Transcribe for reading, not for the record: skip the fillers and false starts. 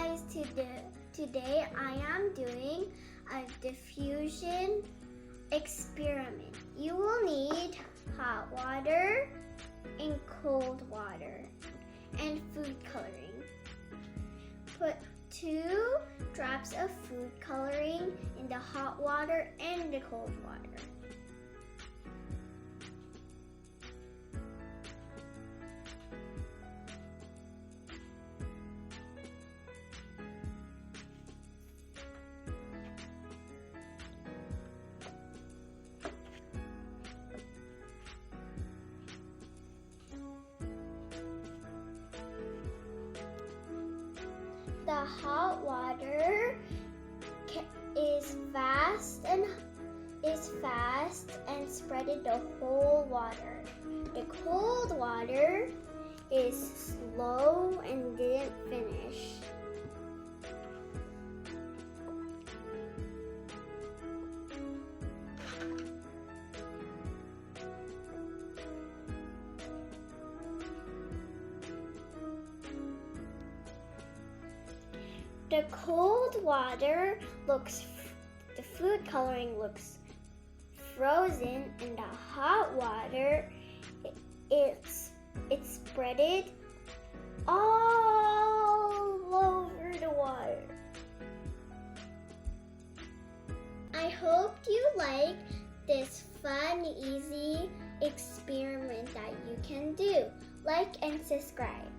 guys, today I am doing a diffusion experiment. You will need hot water and cold water and food coloring. Put 2 drops of food coloring in the hot water and the cold water. The hot water is fast and spreaded the whole water. The cold water is slow and didn't finish. The cold water the food coloring looks frozen, and the hot water, it's spreaded all over the water. I hope you like this fun, easy experiment that you can do. Like and subscribe.